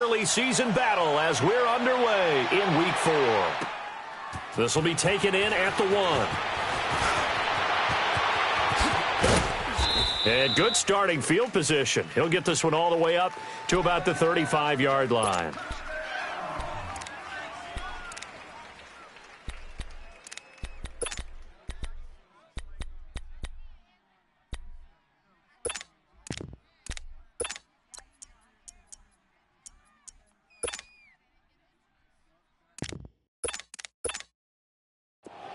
Early season battle as we're underway in week 4. This will be taken in at the 1. And good starting field position. He'll get this one all the way up to about the 35-yard line.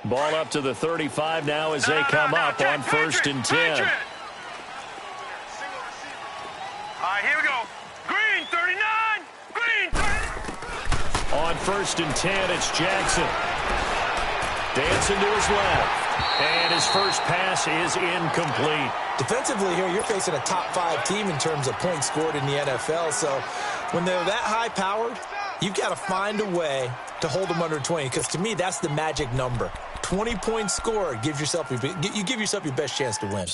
Ball up to the 35 now as they come up on 1st and 10. All right, here we go. Green, 39. Green, 39. On 1st and 10, it's Jackson. Dancing to his left. And his first pass is incomplete. Defensively here, you're facing a top 5 team in terms of points scored in the NFL. So when they're that high-powered, you've got to find a way to hold them under 20, because to me, that's the magic number. 20 points scored, you give yourself your best chance to win.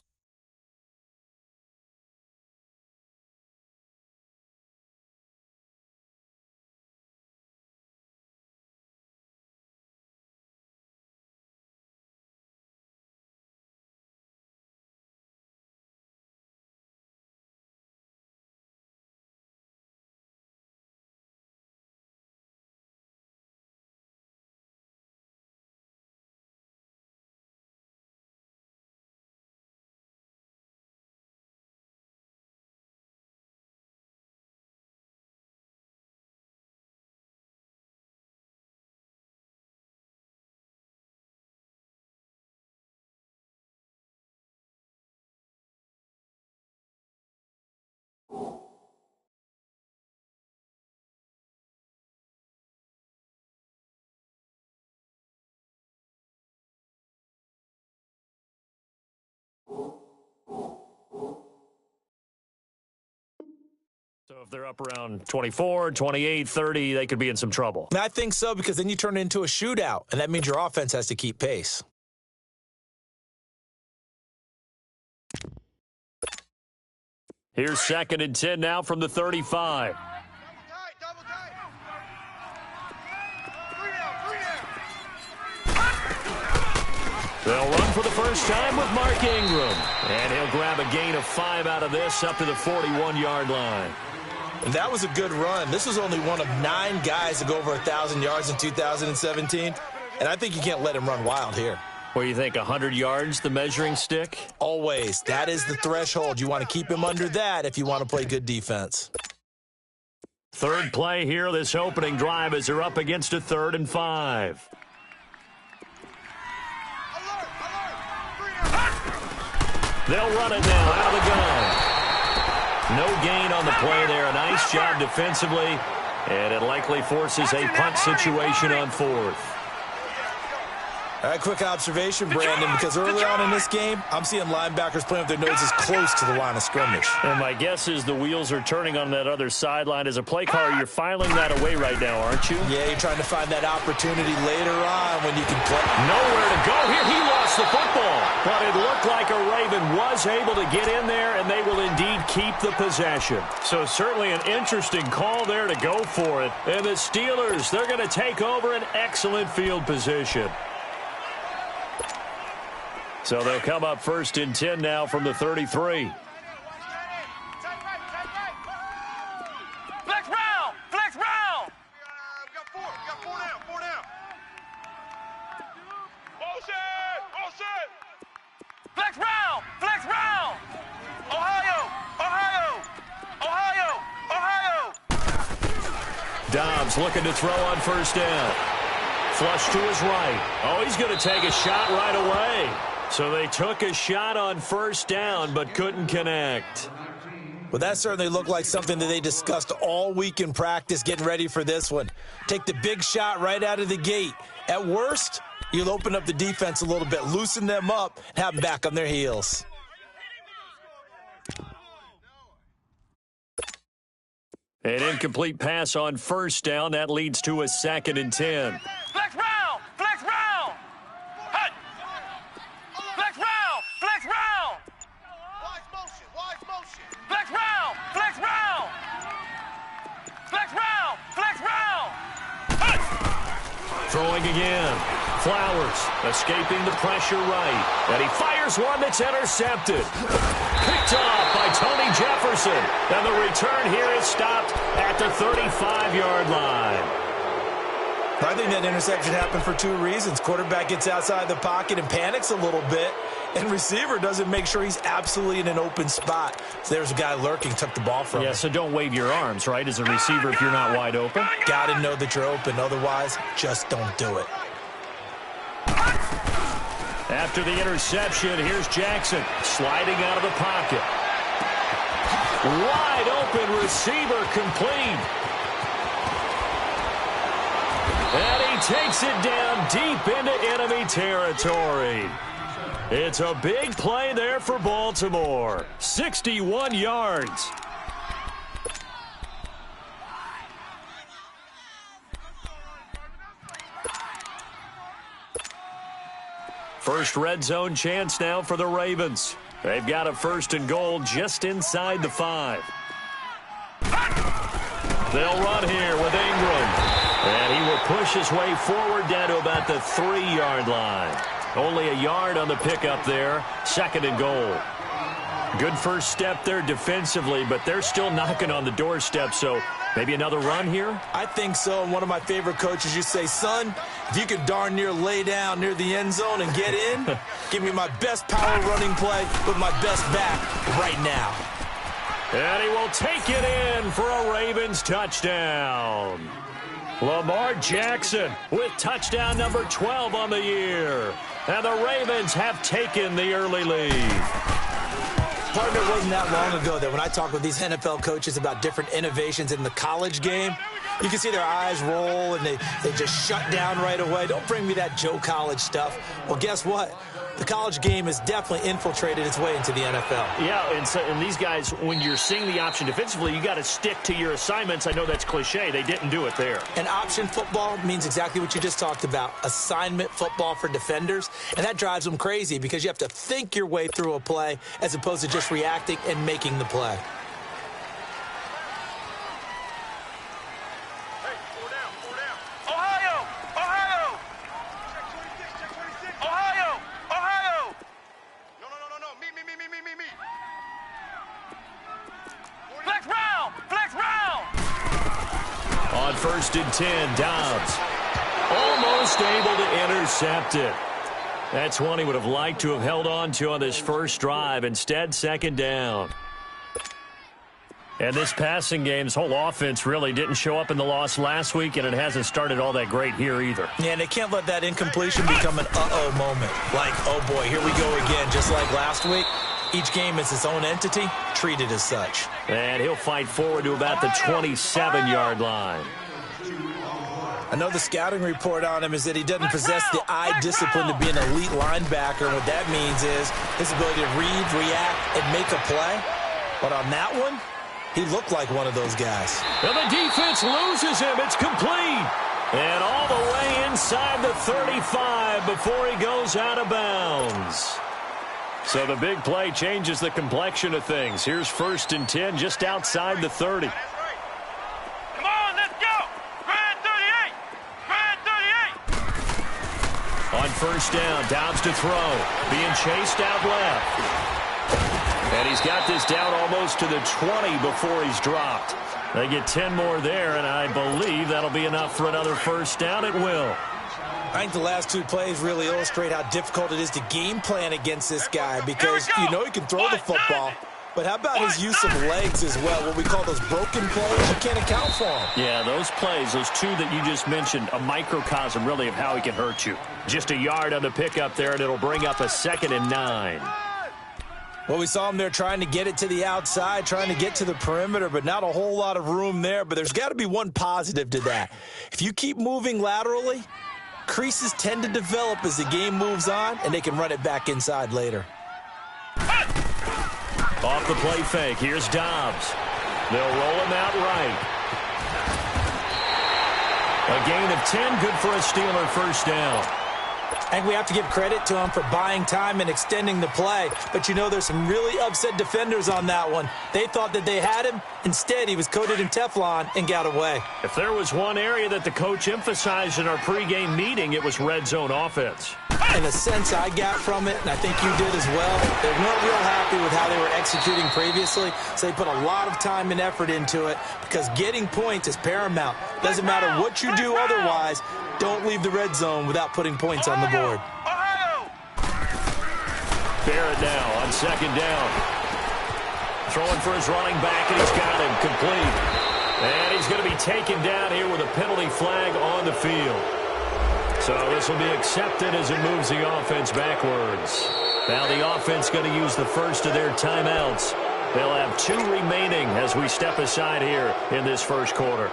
So if they're up around 24, 28, 30, they could be in some trouble. I think so, because then you turn it into a shootout, and that means your offense has to keep pace. Here's 2nd and 10 now from the 35. Double tight. They'll run for the first time with Mark Ingram. And he'll grab a gain of 5 out of this up to the 41-yard line. That was a good run. This was only one of 9 guys to go over 1,000 yards in 2017. And I think you can't let him run wild here. What do you think, 100 yards, the measuring stick? Always. That is the threshold. You want to keep him under that if you want to play good defense. Third play here, this opening drive, as they're up against a 3rd and 5. They'll run it now out of the gun. No gain on the play there. A nice job defensively. And it likely forces a punt situation on 4th. All right, quick observation, Brandon, because early on in this game, I'm seeing linebackers playing with their noses close to the line of scrimmage. And my guess is the wheels are turning on that other sideline. As a play caller, you're filing that away right now, aren't you? Yeah, you're trying to find that opportunity later on when you can play. Nowhere to go here. He lost the football. But it looked like a Raven was able to get in there, and they will indeed keep the possession. So certainly an interesting call there to go for it. And the Steelers, they're going to take over an excellent field position. So they'll come up 1st and 10 now from the 33. Flex round! Flex round! We got 4 down. Motion! Flex round! Ohio! Dobbs looking to throw on 1st down. Flush to his right. Oh, he's going to take a shot right away. So they took a shot on 1st down but couldn't connect. Well, that certainly looked like something that they discussed all week in practice getting ready for this one. Take the big shot right out of the gate. At worst, you'll open up the defense a little bit, loosen them up, and have them back on their heels. An incomplete pass on 1st down. That leads to a 2nd and 10. Flex round! Hut! Flex round! Wise motion! Flex round! round! Flex round! Throwing again. Flowers escaping the pressure right. And he fires one that's intercepted. Picked off by Tony Jefferson. And the return here is stopped at the 35-yard line. I think that interception happened for two reasons. Quarterback gets outside the pocket and panics a little bit, and receiver doesn't make sure he's absolutely in an open spot. So there's a guy lurking, took the ball from him. Yeah, so don't wave your arms, right, as a receiver if you're not wide open. Got to know that you're open. Otherwise, just don't do it. After the interception, here's Jackson sliding out of the pocket. Wide open receiver complete. And he takes it down deep into enemy territory. It's a big play there for Baltimore. 61 yards. First red zone chance now for the Ravens. They've got a 1st and goal just inside the 5. They'll run here with Ingram. And he will push his way forward down to about the 3-yard line. Only a yard on the pickup there. 2nd and goal. Good first step there defensively, but they're still knocking on the doorstep, so maybe another run here? I think so. And one of my favorite coaches, you say, son, if you could darn near lay down near the end zone and get in, give me my best power running play with my best back right now. And he will take it in for a Ravens touchdown. Lamar Jackson with touchdown number 12 on the year. And the Ravens have taken the early lead. Partner, it wasn't that long ago that when I talk with these NFL coaches about different innovations in the college game, you can see their eyes roll and they just shut down right away. Don't bring me that Joe College stuff. Well, guess what? The college game has definitely infiltrated its way into the NFL. Yeah, and these guys, when you're seeing the option defensively, you got to stick to your assignments. I know that's cliche. They didn't do it there. And option football means exactly what you just talked about, assignment football for defenders. And that drives them crazy because you have to think your way through a play as opposed to just reacting and making the play. On 1st and 10, Dobbs almost able to intercept it. That's one he would have liked to have held on to on this first drive. Instead, 2nd down. And this passing game's whole offense really didn't show up in the loss last week, and it hasn't started all that great here either. Yeah, and they can't let that incompletion become an uh-oh moment. Like, oh boy, here we go again, just like last week. Each game is its own entity, treated as such. And he'll fight forward to about the 27-yard line. I know the scouting report on him is that he doesn't possess the eye discipline to be an elite linebacker. And what that means is his ability to read, react, and make a play. But on that one, he looked like one of those guys. And the defense loses him. It's complete. And all the way inside the 35 before he goes out of bounds. So the big play changes the complexion of things. Here's 1st and 10 just outside the 30. Come on, let's go! Grand 38! Grand 38! On 1st down, Dobbs to throw. Being chased out left. And he's got this down almost to the 20 before he's dropped. They get 10 more there, and I believe that'll be enough for another 1st down. It will. I think the last two plays really illustrate how difficult it is to game plan against this guy because you know he can throw the football, but how about his use of legs as well? What we call those broken plays, you can't account for them. Yeah, those plays, those two that you just mentioned, a microcosm really of how he can hurt you. Just a yard on the pickup there, and it'll bring up a 2nd and 9. Well, we saw him there trying to get it to the outside, trying to get to the perimeter, but not a whole lot of room there. But there's got to be one positive to that. If you keep moving laterally, creases tend to develop as the game moves on, and they can run it back inside later. Off the play fake, here's Dobbs. They'll roll him out right. A gain of 10, good for a Steeler 1st down. And we have to give credit to him for buying time and extending the play. But you know, there's some really upset defenders on that one. They thought that they had him. Instead, he was coated in Teflon and got away. If there was one area that the coach emphasized in our pregame meeting, it was red zone offense. In a sense, I got from it, and I think you did as well, they weren't real happy with how they were executing previously, so they put a lot of time and effort into it because getting points is paramount. Doesn't matter what you do otherwise, don't leave the red zone without putting points on the board. Barrett now on second down. Throwing for his running back, and he's got him complete. And he's going to be taken down here with a penalty flag on the field. So this will be accepted as it moves the offense backwards. Now the offense going to use the first of their timeouts. They'll have 2 remaining as we step aside here in this first quarter.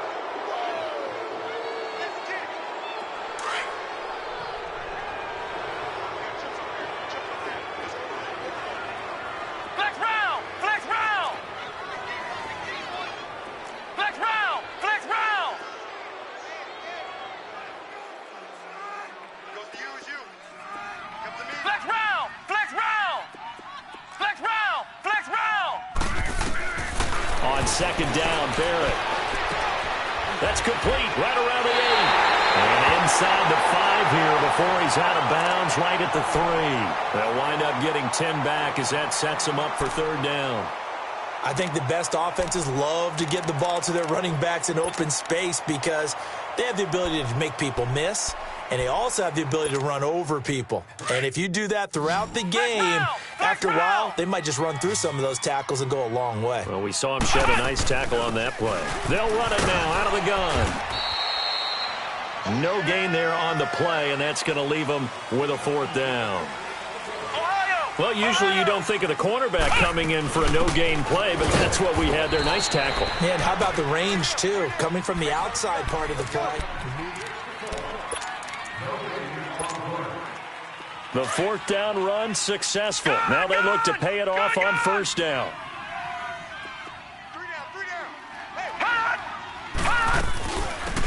Second down, Barrett. That's complete, right around the 8. And inside the 5 here before he's out of bounds, right at the 3. They'll wind up getting 10 back as that sets them up for third down. I think the best offenses love to get the ball to their running backs in open space because they have the ability to make people miss, and they also have the ability to run over people. And if you do that throughout the game, after a while, they might just run through some of those tackles and go a long way. Well, we saw him shed a nice tackle on that play. They'll run it now out of the gun. No gain there on the play, and that's going to leave them with a 4th down. Well, usually you don't think of the cornerback coming in for a no-gain play, but that's what we had there. Nice tackle. Yeah, and how about the range, too, coming from the outside part of the play. The 4th down run successful. Now they look to pay it off on first down.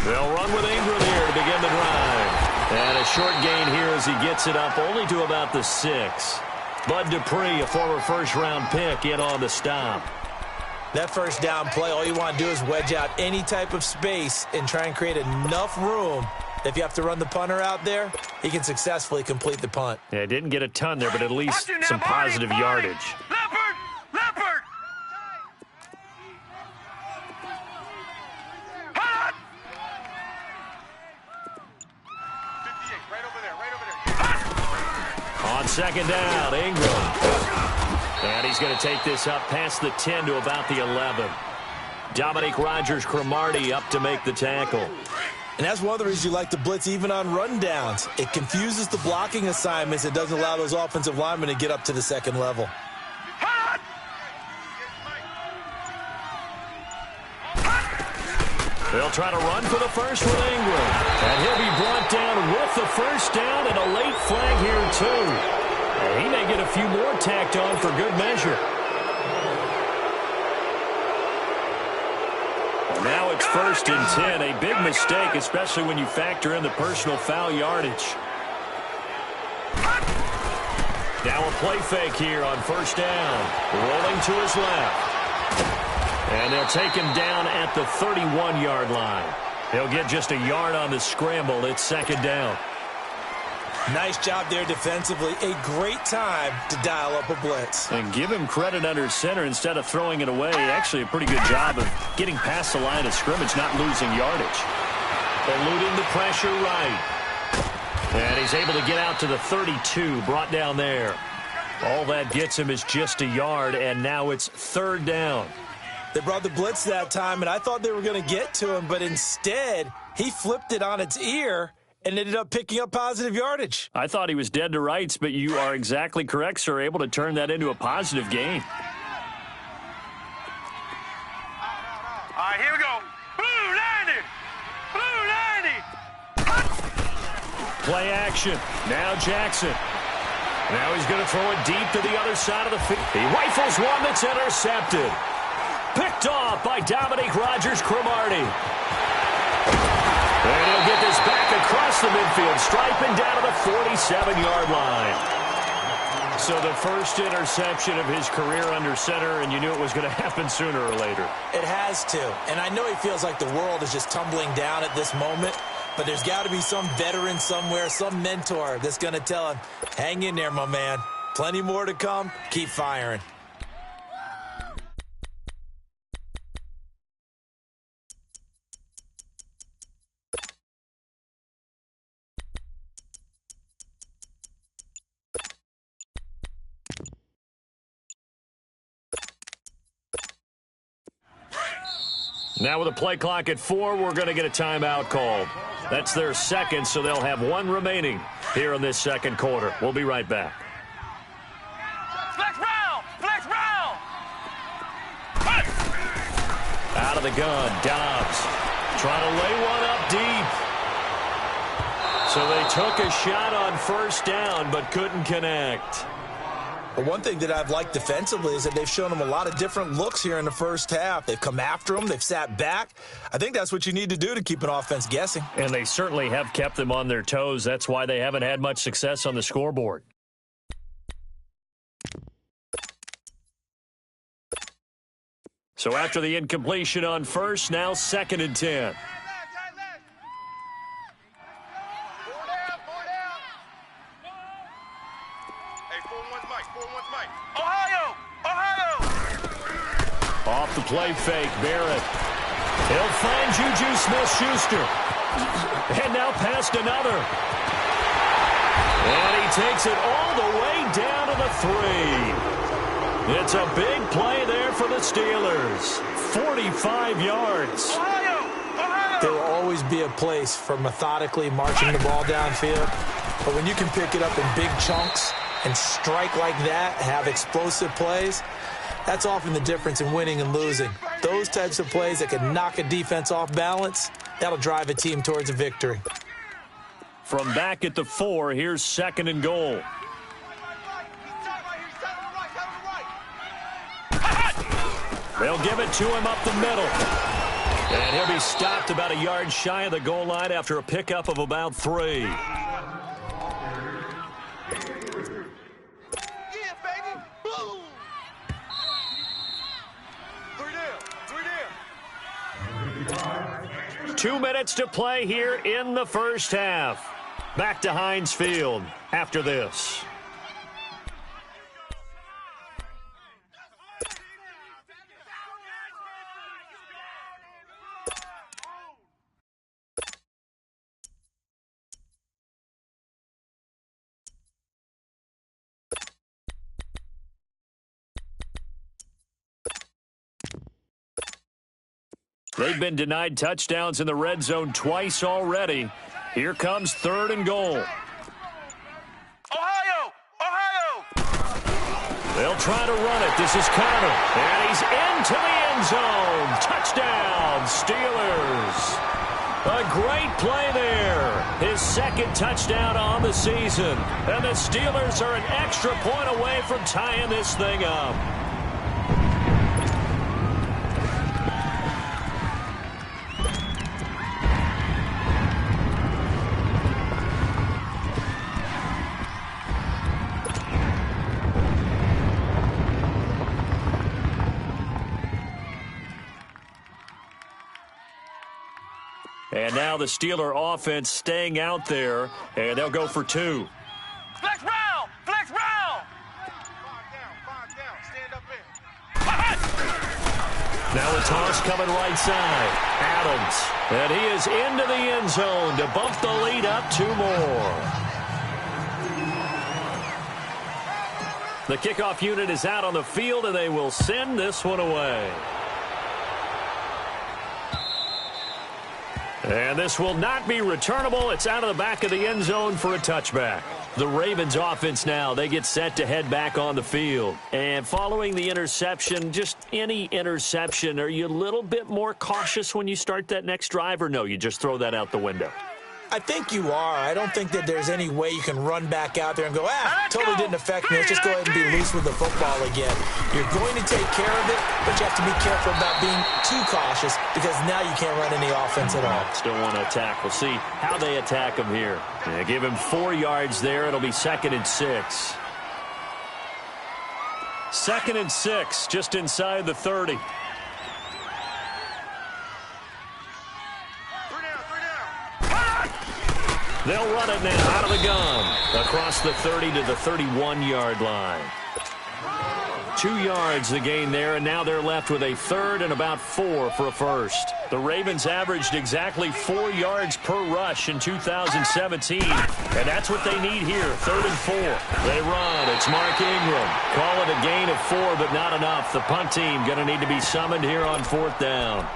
They'll run with Ingram here to begin the drive. And a short gain here as he gets it up only to about the 6. Bud Dupree, a former first-round pick, in on the stop. That first down play, all you want to do is wedge out any type of space and try and create enough room. If you have to run the punter out there, he can successfully complete the punt. Yeah, didn't get a ton there, but at least some positive yardage. Leopard! Leopard! Hot! 58, right over there, right over there. On second down, Ingram. And he's going to take this up past the 10 to about the 11. Dominique Rodgers-Cromartie up to make the tackle. And that's one of the reasons you like to blitz even on rundowns. It confuses the blocking assignments. It doesn't allow those offensive linemen to get up to the second level. They'll try to run for the first with Ingram. And he'll be brought down with the first down and a late flag here, too. And he may get a few more tacked on for good measure. Now it's 1st and 10, a big mistake, especially when you factor in the personal foul yardage. Now a play fake here on first down. Rolling to his left. And they'll take him down at the 31-yard line. He'll get just a yard on the scramble. It's 2nd down. Nice job there defensively. A great time to dial up a blitz. And give him credit under center instead of throwing it away. Actually, a pretty good job of getting past the line of scrimmage, not losing yardage. Eluding the pressure right. And he's able to get out to the 32, brought down there. All that gets him is just a yard, and now it's 3rd down. They brought the blitz that time, and I thought they were going to get to him, but instead, he flipped it on its ear and ended up picking up positive yardage. I thought he was dead to rights, but you are exactly correct, sir, able to turn that into a positive gain. All right, here we go. Blue 90! Blue 90! Play action. Now Jackson. Now he's going to throw it deep to the other side of the field. He rifles one that's intercepted. Picked off by Dominique Rodgers-Cromartie. And he'll get this back across the midfield stripe and down to the 47-yard line. So the first interception of his career under center, and you knew it was going to happen sooner or later. It has to. And I know he feels like the world is just tumbling down at this moment, but there's got to be some veteran somewhere, some mentor that's going to tell him, hang in there, my man. Plenty more to come. Keep firing. Now with a play clock at 4, we're going to get a timeout called. That's their second, so they'll have one remaining here in this second quarter. We'll be right back. Flex round! Flex round! Out of the gun, Dobbs trying to lay one up deep. So they took a shot on first down but couldn't connect. But one thing that I've liked defensively is that they've shown them a lot of different looks here in the first half. They've come after them. They've sat back. I think that's what you need to do to keep an offense guessing. And they certainly have kept them on their toes. That's why they haven't had much success on the scoreboard. So after the incompletion on first, now 2nd and 10. Off the play fake, Barrett. He'll find Juju Smith-Schuster. And now past another. And he takes it all the way down to the 3. It's a big play there for the Steelers. 45 yards. There will always be a place for methodically marching the ball downfield. But when you can pick it up in big chunks and strike like that, have explosive plays, that's often the difference in winning and losing. Those types of plays that can knock a defense off balance, that'll drive a team towards a victory. From back at the 4, here's 2nd and goal. They'll give it to him up the middle. And he'll be stopped about a yard shy of the goal line after a pickup of about 3. Yeah, baby. Boom. 3 down. 2 minutes to play here in the first half. Back to Heinz Field after this. They've been denied touchdowns in the red zone twice already. Here comes 3rd and goal. Ohio! They'll try to run it. This is Connor. And he's into the end zone. Touchdown, Steelers. A great play there. His 2nd touchdown on the season. And the Steelers are an extra point away from tying this thing up. And now the Steeler offense staying out there, and they'll go for 2. Flex round! Flex round! 5 down. Stand up in. Now a toss coming right side. Adams. And he is into the end zone to bump the lead up 2 more. The kickoff unit is out on the field, and they will send this one away. And this will not be returnable. It's out of the back of the end zone for a touchback. The Ravens offense now, they get set to head back on the field. And following the interception, just any interception, are you a little bit more cautious when you start that next drive, or no, you just throw that out the window? I think you are. I don't think that there's any way you can run back out there and go, totally didn't affect me. Let's just go ahead and be loose with the football again. You're going to take care of it, but you have to be careful about being too cautious because now you can't run any offense at all. Still want to attack. We'll see how they attack him here. They give him 4 yards there. It'll be 2nd and 6. 2nd and 6, just inside the 30. They'll run it now out of the gun. Across the 30 to the 31-yard line. 2 yards the gain there, and now they're left with a 3rd and about 4 for a first. The Ravens averaged exactly 4 yards per rush in 2017, and that's what they need here, 3rd and 4. They run. It's Mark Ingram. Call it a gain of 4, but not enough. The punt team going to need to be summoned here on 4th down.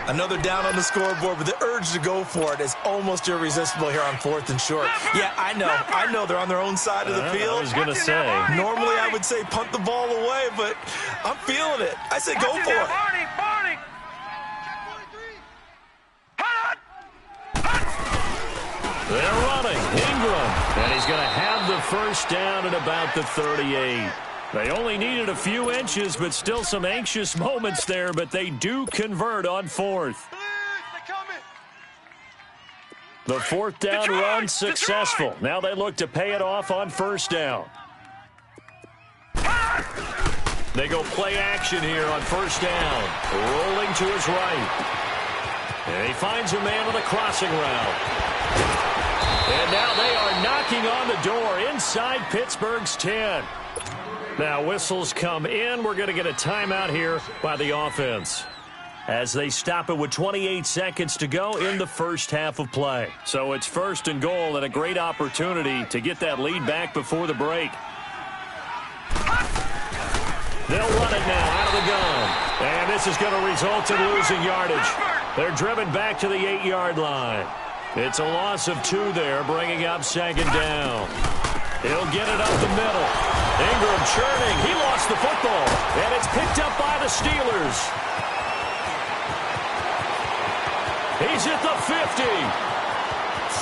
Another down on the scoreboard, but the urge to go for it is almost irresistible here on 4th and short. Yeah, I know they're on their own side of the field. I was going to say. Normally I would say punt the ball away, but I'm feeling it. I say go for it. Barney. They're running. Ingram. And he's going to have the first down at about the 38. They only needed a few inches, but still some anxious moments there, but they do convert on 4th. The 4th down run successful. Now they look to pay it off on 1st down. They go play action here on 1st down. Rolling to his right. And he finds a man on the crossing route. And now they are knocking on the door inside Pittsburgh's 10. Now whistles come in. We're going to get a timeout here by the offense as they stop it with 28 seconds to go in the first half of play. So it's 1st and goal and a great opportunity to get that lead back before the break. They'll run it now out of the gun. And this is going to result in losing yardage. They're driven back to the 8-yard line. It's a loss of 2 there, bringing up 2nd down. He'll get it up the middle. Ingram churning. He lost the football. And it's picked up by the Steelers. He's at the 50,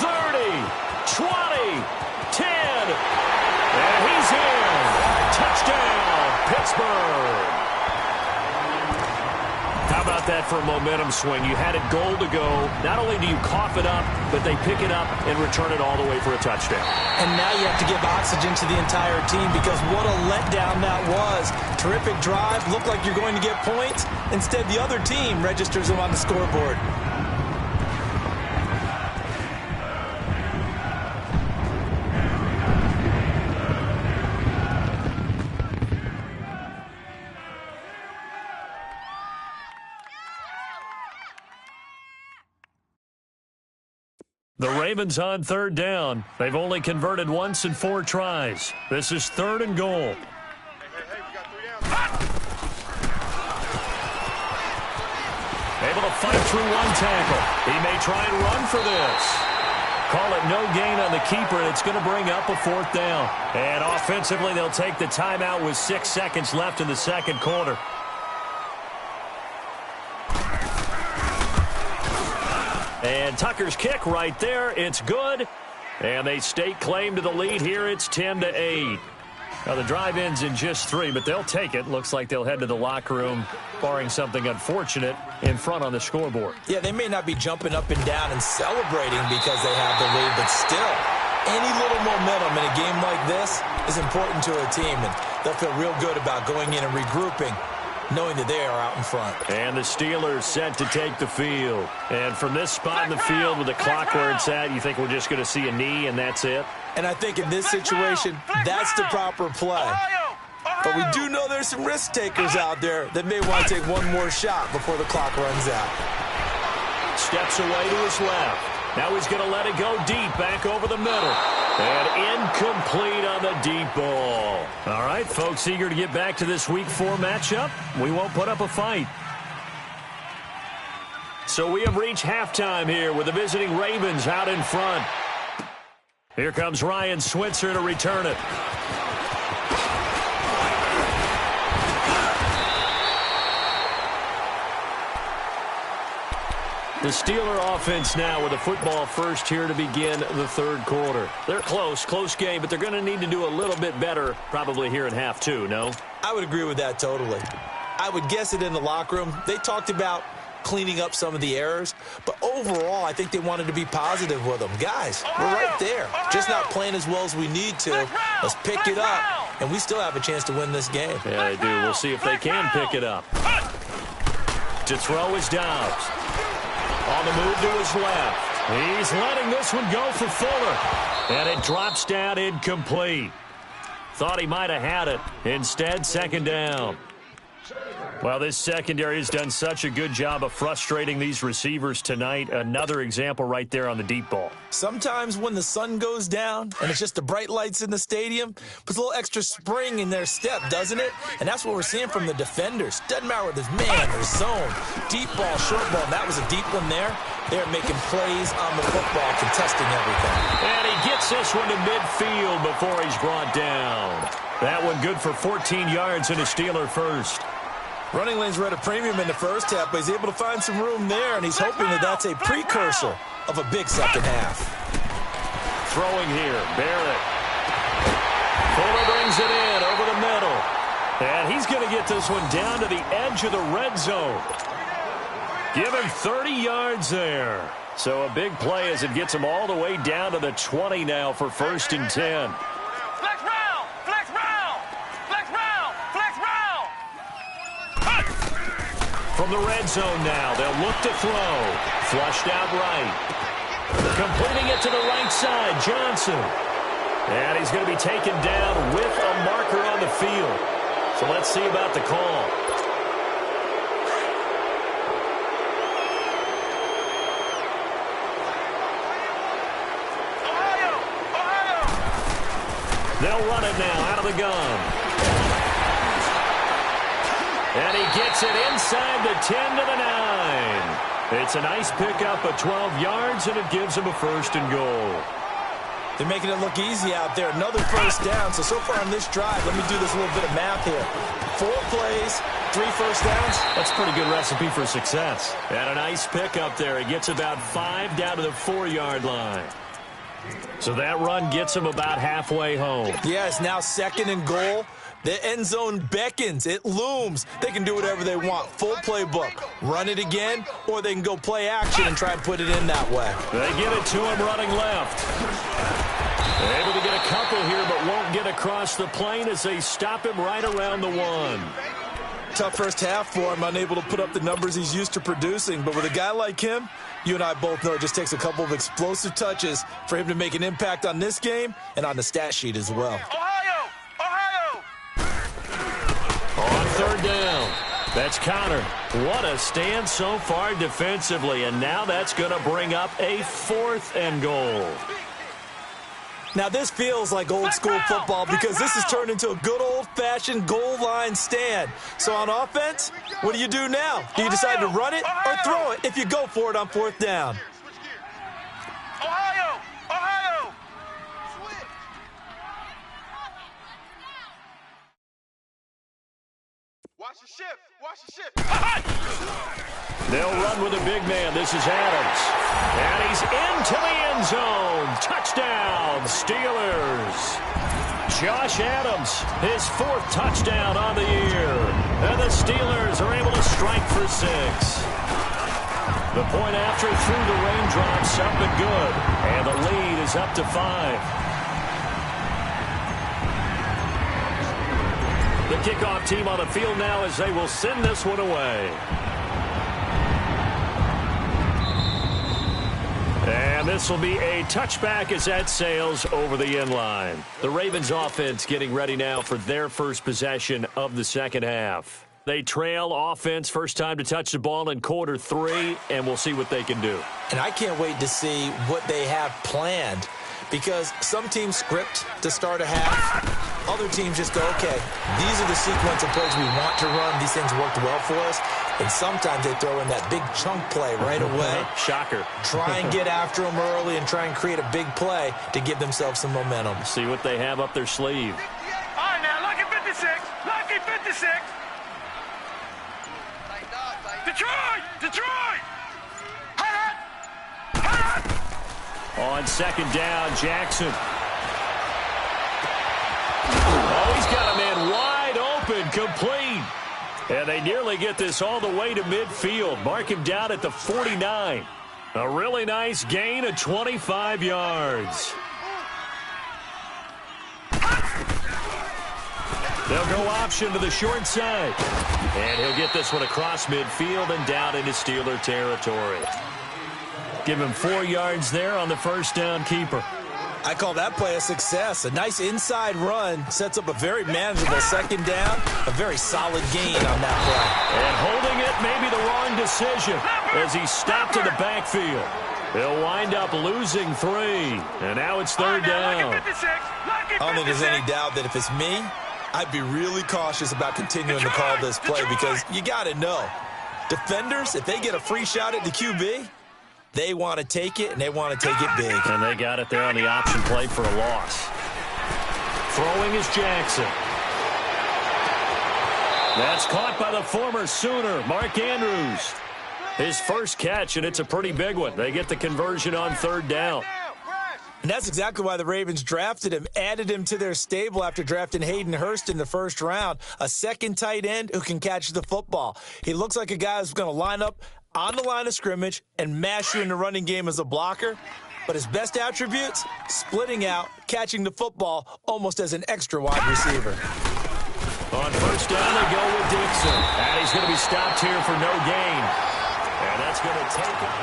30, 20, 10. And he's in. Touchdown, Pittsburgh. How about that for a momentum swing? You had it goal to go. Not only do you cough it up, but they pick it up and return it all the way for a touchdown. And now you have to give oxygen to the entire team because what a letdown that was. Terrific drive. Looked like you're going to get points. Instead, the other team registers them on the scoreboard. The Ravens on 3rd down. They've only converted once in 4 tries. This is 3rd and goal. Able to fight through 1 tackle. He may try and run for this. Call it no gain on the keeper, and it's going to bring up a 4th down. And offensively, they'll take the timeout with 6 seconds left in the 2nd quarter. And Tucker's kick right there. It's good. And they stake claim to the lead here. It's 10-8. Now the drive ends in just 3, but they'll take it. Looks like they'll head to the locker room, barring something unfortunate, in front on the scoreboard. Yeah, they may not be jumping up and down and celebrating because they have the lead, but still, any little momentum in a game like this is important to a team, and they'll feel real good about going in and regrouping, knowing that they are out in front. And the Steelers set to take the field. And from this spot in the field with the clock where it's at, you think we're just going to see a knee and that's it? And I think in this situation, that's the proper play. But we do know there's some risk takers out there that may want to take one more shot before the clock runs out. Steps away to his left. Now he's going to let it go deep, back over the middle. And incomplete on the deep ball. All right, folks, eager to get back to this Week 4 matchup. We won't put up a fight. So we have reached halftime here with the visiting Ravens out in front. Here comes Ryan Switzer to return it. The Steeler offense now with the football first here to begin the third quarter. They're close game, but they're going to need to do a little bit better probably here in half two, no? I would agree with that totally. I would guess it in the locker room. They talked about cleaning up some of the errors, but overall, I think they wanted to be positive with them. Guys, we're right there. Just not playing as well as we need to. Let's pick it up, and we still have a chance to win this game. Yeah, they do. We'll see if they can pick it up. To throw is Dobbs. On the move to his left. He's letting this one go for Fuller. And it drops down incomplete. Thought he might have had it. Instead, second down. Well, this secondary has done such a good job of frustrating these receivers tonight. Another example right there on the deep ball. Sometimes when the sun goes down and it's just the bright lights in the stadium, puts a little extra spring in their step, doesn't it? And that's what we're seeing from the defenders. Doesn't matter whether it's man or zone. Deep ball, short ball. That was a deep one there. They're making plays on the football, contesting everything. And he gets this one to midfield before he's brought down. That one good for 14 yards and a Steeler first. Running lanes were at a premium in the first half, but he's able to find some room there, and he's hoping that that's a precursor of a big second half. Throwing here, Barrett. Fuller brings it in over the middle. And he's going to get this one down to the edge of the red zone. Give him 30 yards there. So a big play as it gets him all the way down to the 20 now for 1st and 10. From the red zone now, they'll look to throw. Flushed out right. Completing it to the right side, Johnson. And he's going to be taken down with a marker on the field. So let's see about the call. They'll run it now out of the gun. And he gets it inside the 10 to the 9. It's a nice pickup of 12 yards, and it gives him a 1st and goal. They're making it look easy out there. Another first down. So far on this drive, let me do this little bit of math here. 4 plays, 3 first downs. That's a pretty good recipe for success. And a nice pickup there. He gets about 5 down to the 4-yard line. So that run gets him about halfway home. Yeah, it's now 2nd and goal. The end zone beckons. It looms. They can do whatever they want. Full playbook. Run it again, or they can go play action and try and put it in that way. They get it to him running left. They're able to get a couple here, but won't get across the plane as they stop him right around the 1. Tough first half for him, unable to put up the numbers he's used to producing. But with a guy like him, you and I both know it just takes a couple of explosive touches for him to make an impact on this game and on the stat sheet as well. On 3rd down, that's Connor. What a stand so far defensively, and now that's going to bring up a 4th and goal. Now this feels like old school football because this has turned into a good old-fashioned goal line stand. So on offense, what do you do now? Do you decide to run it or throw it if you go for it on 4th down? Watch the shift. They'll run with a big man. This is Adams. And he's into the end zone. Touchdown, Steelers. Josh Adams, his 4th touchdown on the year. And the Steelers are able to strike for 6. The point after through the raindrops, up and good. And the lead is up to 5. The kickoff team on the field now as they will send this one away. And this will be a touchback as that sails over the end line. The Ravens offense getting ready now for their first possession of the second half. They trail offense, first time to touch the ball in quarter 3, and we'll see what they can do. And I can't wait to see what they have planned because some teams script to start a half. Other teams just go, okay, these are the sequence of plays we want to run. These things worked well for us. And sometimes they throw in that big chunk play right away. Shocker. Try and get after them early and try and create a big play to give themselves some momentum. See what they have up their sleeve. All right, now, lucky 56. Lucky 56. Detroit! Detroit! Hey, On second down, Jackson. Oh, he's got a man wide open, complete. And they nearly get this all the way to midfield. Mark him down at the 49. A really nice gain of 25 yards. They'll go option to the short side. And he'll get this one across midfield and down into Steeler territory. Give him 4 yards there on the first down keeper. I call that play a success. A nice inside run sets up a very manageable second down. A very solid gain on that play. And holding it may be the wrong decision as he stopped in the backfield. He'll wind up losing 3. And now it's third down. I don't think there's any doubt that if it's me, I'd be really cautious about continuing to call this play because you got to know, defenders, if they get a free shot at the QB, they want to take it, and they want to take it big. And they got it there on the option play for a loss. Throwing is Jackson. That's caught by the former Sooner, Mark Andrews. His first catch, and it's a pretty big one. They get the conversion on third down. And that's exactly why the Ravens drafted him, added him to their stable after drafting Hayden Hurst in the first round. A second tight end who can catch the football. He looks like a guy who's going to line up on the line of scrimmage and mash you in the running game as a blocker. But his best attributes, splitting out, catching the football almost as an extra wide receiver. On first down, they go with Dixon. And he's going to be stopped here for no gain. And that's going to take it.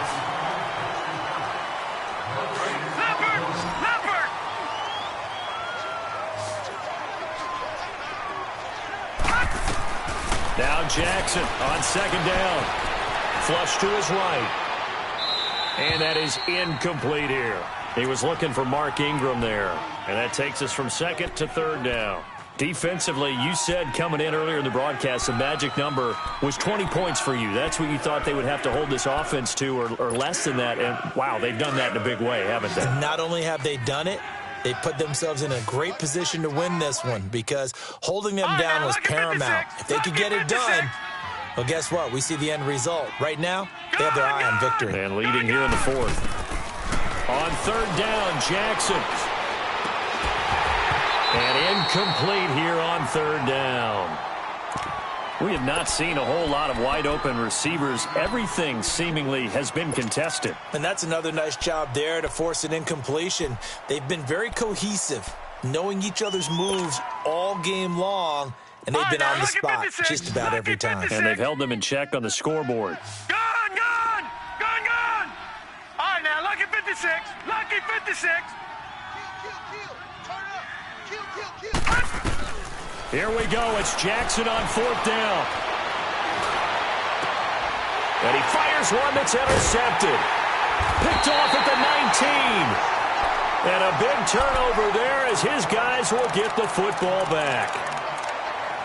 Now Jackson on second down. Flush to his right. And that is incomplete here. He was looking for Mark Ingram there. And that takes us from second to third down. Defensively, you said coming in earlier in the broadcast, the magic number was 20 points for you. That's what you thought they would have to hold this offense to or less than that. And, wow, they've done that in a big way, haven't they? And not only have they done it, they put themselves in a great position to win this one because holding them down was paramount. If they could get it done, well, guess what? We see the end result. Right now, they have their eye on victory. And leading here in the fourth. On third down, Jackson. And incomplete here on third down. We have not seen a whole lot of wide-open receivers. Everything seemingly has been contested. And that's another nice job there to force an incompletion. They've been very cohesive, knowing each other's moves all game long, and they've been on the spot just about every time. And they've held them in check on the scoreboard. Gone! All right, now, lucky 56. Lucky 56. Here we go. It's Jackson on fourth down. And he fires one that's intercepted. Picked off at the 19. And a big turnover there as his guys will get the football back.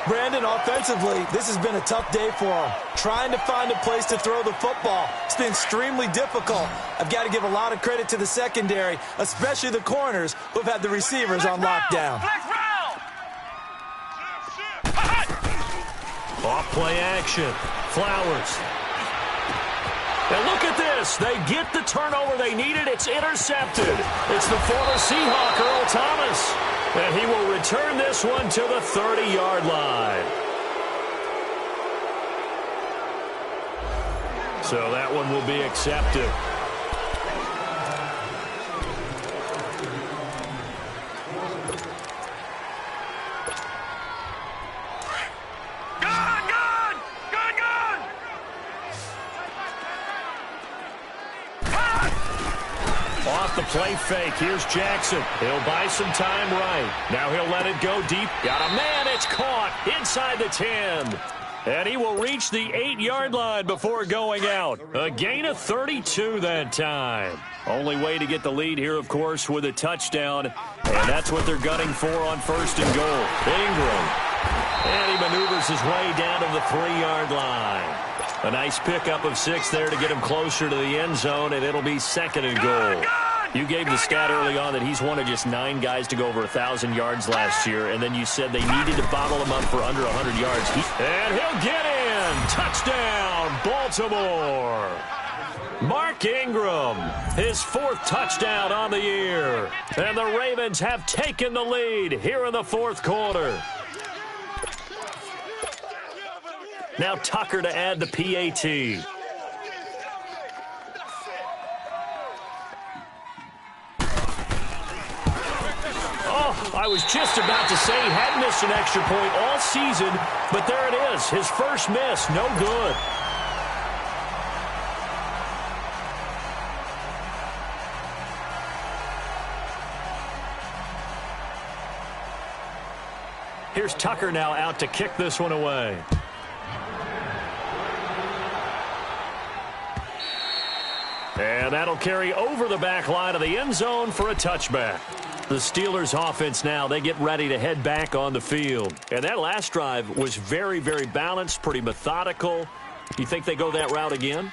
Brandon, offensively, this has been a tough day for him. Trying to find a place to throw the football. It's been extremely difficult. I've got to give a lot of credit to the secondary, especially the corners who've had the receivers on lockdown. Off play action. Flowers. And look at this. They get the turnover they needed. It's intercepted. It's the former Seahawk, Earl Thomas. And he will return this one to the 30-yard line. So that one will be accepted. Off the play fake. Here's Jackson. He'll buy some time right. Now he'll let it go deep. Got a man. It's caught inside the 10. And he will reach the 8-yard line before going out. A gain of 32 that time. Only way to get the lead here, of course, with a touchdown. And that's what they're gunning for on first and goal. Ingram. And he maneuvers his way down to the 3-yard line. A nice pickup of 6 there to get him closer to the end zone, and it'll be second and goal. You gave the stat early on that he's one of just 9 guys to go over 1,000 yards last year, and then you said they needed to bottle him up for under 100 yards. And he'll get in. Touchdown, Baltimore. Mark Ingram, his 4th touchdown on the year. And the Ravens have taken the lead here in the 4th quarter. Now Tucker to add the PAT. Oh, I was just about to say he hadn't missed an extra point all season, but there it is. His first miss, no good. Here's Tucker now out to kick this one away. And that'll carry over the back line of the end zone for a touchback. The Steelers offense now, they get ready to head back on the field. And that last drive was very, very balanced, pretty methodical. You think they go that route again?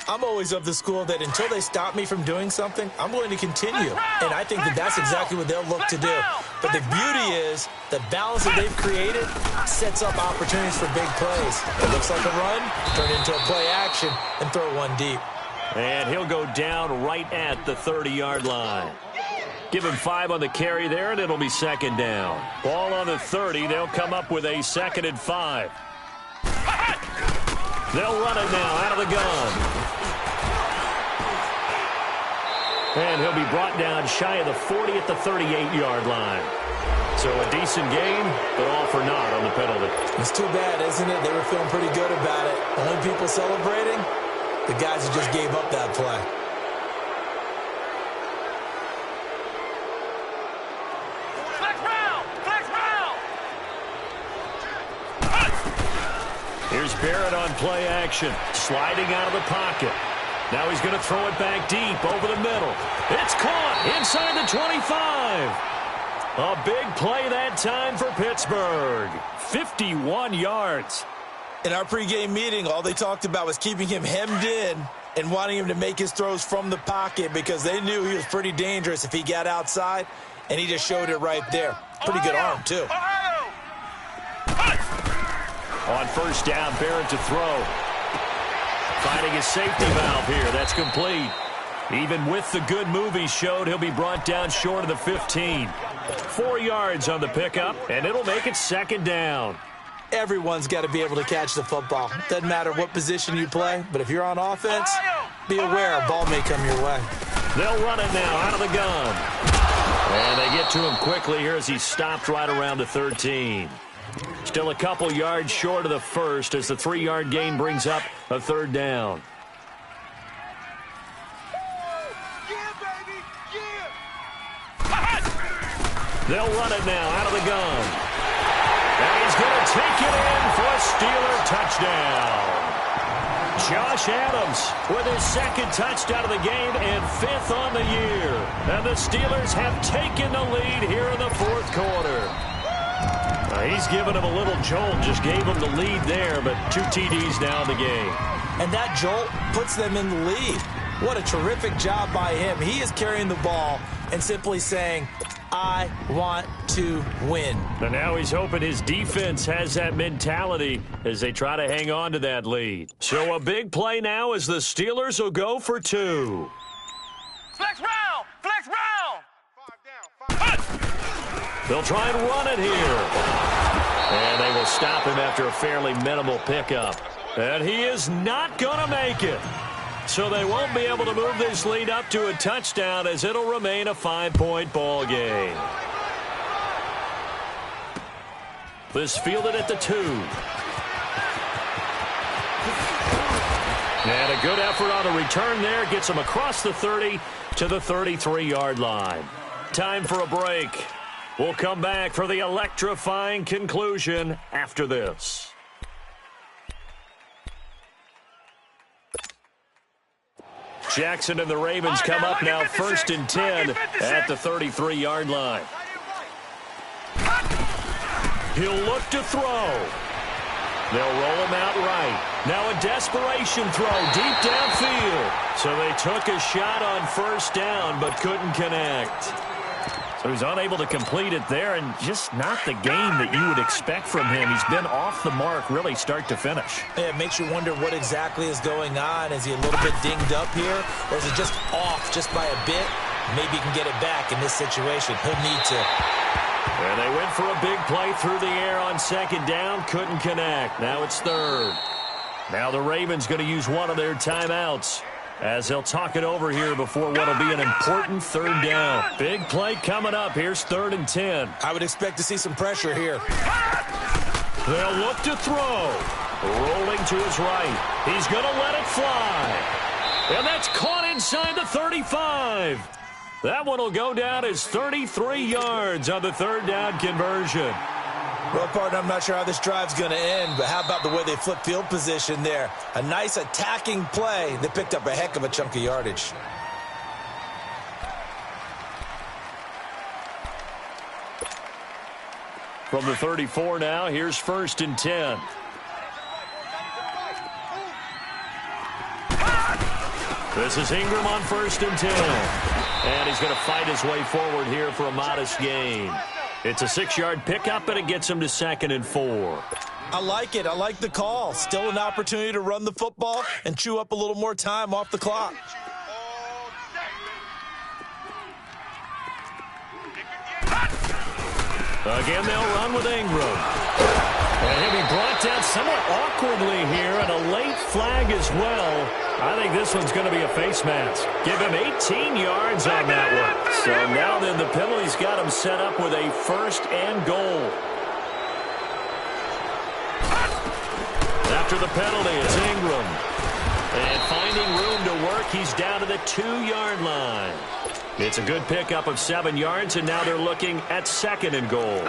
I'm always of the school that until they stop me from doing something, I'm going to continue. And I think that that's exactly what they'll look to do. But the beauty is the balance that they've created sets up opportunities for big plays. It looks like a run, turn into a play action, and throw one deep. And he'll go down right at the 30-yard line. Give him 5 on the carry there, and it'll be 2nd down. Ball on the 30. They'll come up with a 2nd and 5. They'll run it now out of the gun. And he'll be brought down shy of the 40 at the 38-yard line. So a decent game, but all for naught on the penalty. It's too bad, isn't it? They were feeling pretty good about it. Only people celebrating, the guys who just gave up that play. Here's Barrett on play action, sliding out of the pocket. Now he's going to throw it back deep over the middle. It's caught inside the 25. A big play that time for Pittsburgh. 51 yards. In our pregame meeting, all they talked about was keeping him hemmed in and wanting him to make his throws from the pocket because they knew he was pretty dangerous if he got outside, and he just showed it right there. Pretty good arm, too. On 1st down, Barrett to throw. Finding his safety valve here. That's complete. Even with the good move he showed, he'll be brought down short of the 15. 4 yards on the pickup, and it'll make it 2nd down. Everyone's got to be able to catch the football. Doesn't matter what position you play, but if you're on offense, be aware a ball may come your way. They'll run it now out of the gun. And they get to him quickly here as he stopped right around the 13. Still a couple yards short of the 1st as the 3-yard gain brings up a 3rd down. They'll run it now out of the gun. And he's going to take it in for a Steeler touchdown. Josh Adams with his 2nd touchdown of the game and 5th on the year. And the Steelers have taken the lead here in the 4th quarter. He's given him a little jolt, just gave him the lead there, but 2 TDs now in the game. And that jolt puts them in the lead. What a terrific job by him. He is carrying the ball and simply saying, I want to win. And now he's hoping his defense has that mentality as they try to hang on to that lead. So a big play now as the Steelers will go for 2. Flex round! Flex round! 5 down. They'll try and run it here. And they will stop him after a fairly minimal pickup. And he is not going to make it. So they won't be able to move this lead up to a touchdown as it'll remain a 5-point ball game. This fielded at the 2. And a good effort on the return there. Gets him across the 30 to the 33-yard line. Time for a break. We'll come back for the electrifying conclusion after this. Jackson and the Ravens come up now 1st and 10 at the 33-yard line. He'll look to throw. They'll roll him out right. Now a desperation throw deep downfield. So they took a shot on 1st down but couldn't connect. So he's unable to complete it there, and just not the game that you would expect from him. He's been off the mark really start to finish. Yeah, it makes you wonder what exactly is going on. Is he a little bit dinged up here, or is it just off just by a bit? Maybe he can get it back in this situation. He'll need to. And they went for a big play through the air on second down. Couldn't connect. Now it's third. Now the Ravens going to use one of their timeouts as they'll talk it over here before what will be an important third down. Big play coming up. Here's 3rd and 10. I would expect to see some pressure here. They'll look to throw. Rolling to his right. He's going to let it fly. And that's caught inside the 35. That one will go down as 33 yards on the third down conversion. Well, partner, I'm not sure how this drive's going to end, but how about the way they flip field position there? A nice attacking play. They picked up a heck of a chunk of yardage. From the 34 now, here's 1st and 10. This is Ingram on 1st and 10. And he's going to fight his way forward here for a modest gain. It's a 6-yard pickup, and it gets him to 2nd and 4. I like it. I like the call. Still an opportunity to run the football and chew up a little more time off the clock. Again, they'll run with Ingram. And he'll be brought down somewhat awkwardly here, and a late flag as well. I think this one's going to be a face mask. Give him 18 yards on that one. So now then the penalty's got him set up with a 1st and goal. After the penalty, it's Ingram. And finding room to work, he's down to the 2-yard line. It's a good pickup of 7 yards, and now they're looking at 2nd and goal.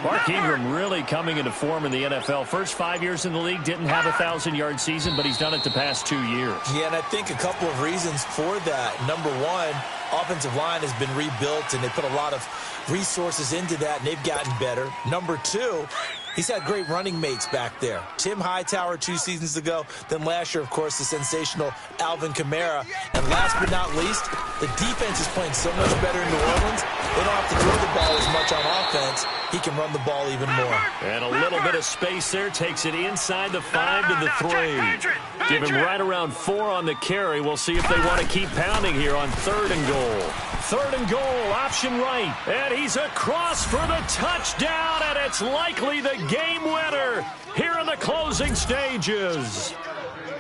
Mark Ingram really coming into form in the NFL. First 5 years in the league, didn't have a 1,000-yard season, but he's done it the past 2 years. Yeah, and I think a couple of reasons for that. Number one, offensive line has been rebuilt, and they put a lot of resources into that, and they've gotten better. Number two, he's had great running mates back there. Tim Hightower 2 seasons ago. Then last year, of course, the sensational Alvin Kamara. And last but not least, the defense is playing so much better in New Orleans. They don't have to throw the ball as much on offense. He can run the ball even more. And a little bit of space there. Takes it inside the 5 to the 3. Give him right around 4 on the carry. We'll see if they want to keep pounding here on 3rd and goal. 3rd and goal, option right. And he's across for the touchdown, and it's likely the game winner here in the closing stages.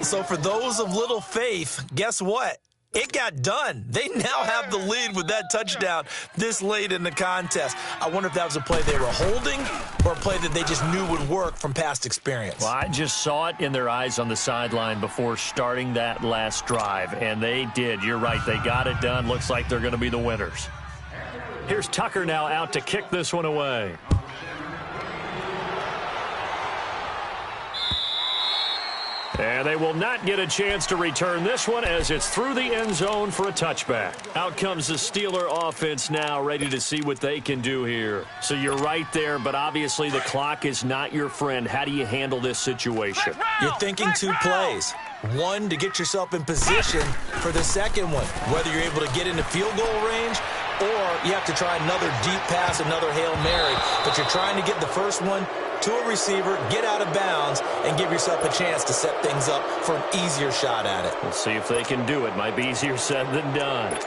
So for those of little faith, guess what? It got done. They now have the lead with that touchdown this late in the contest. I wonder if that was a play they were holding or a play that they just knew would work from past experience. Well, I just saw it in their eyes on the sideline before starting that last drive, and they did. You're right. They got it done. Looks like they're going to be the winners. Here's Tucker now out to kick this one away. And they will not get a chance to return this one as it's through the end zone for a touchback. Out comes the Steeler offense now, ready to see what they can do here. So you're right there, but obviously the clock is not your friend. How do you handle this situation? You're thinking 2 plays. One, to get yourself in position for the second one, whether you're able to get into field goal range or you have to try another deep pass, another Hail Mary. But you're trying to get the first one to a receiver, get out of bounds, and give yourself a chance to set things up for an easier shot at it. We'll see if they can do it. Might be easier said than done.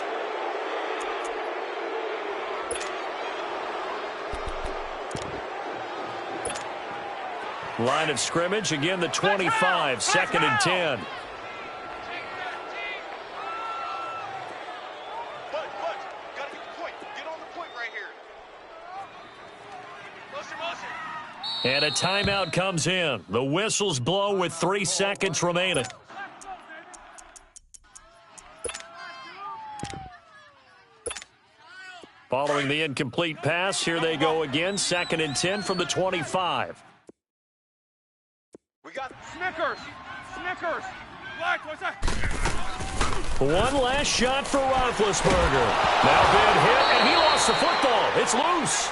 Line of scrimmage, again the 25, 2nd and 10. And a timeout comes in. The whistles blow with 3 seconds remaining. Following the incomplete pass, here they go again. 2nd and 10 from the 25. We got Snickers. Snickers. Black, what's that? One last shot for Roethlisberger. Now been hit, and he lost the football. It's loose.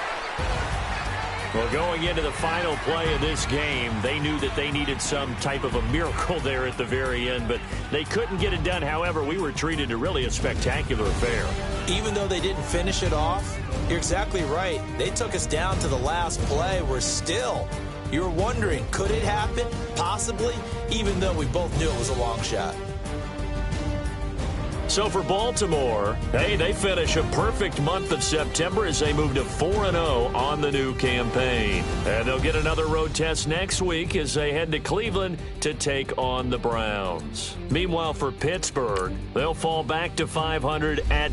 Well, going into the final play of this game, they knew that they needed some type of a miracle there at the very end, but they couldn't get it done. However, we were treated to really a spectacular affair. Even though they didn't finish it off, you're exactly right. They took us down to the last play. You're wondering, could it happen? Possibly, even though we both knew it was a long shot. So for Baltimore, hey, they finish a perfect month of September as they move to 4-0 on the new campaign. And they'll get another road test next week as they head to Cleveland to take on the Browns. Meanwhile, for Pittsburgh, they'll fall back to 500 at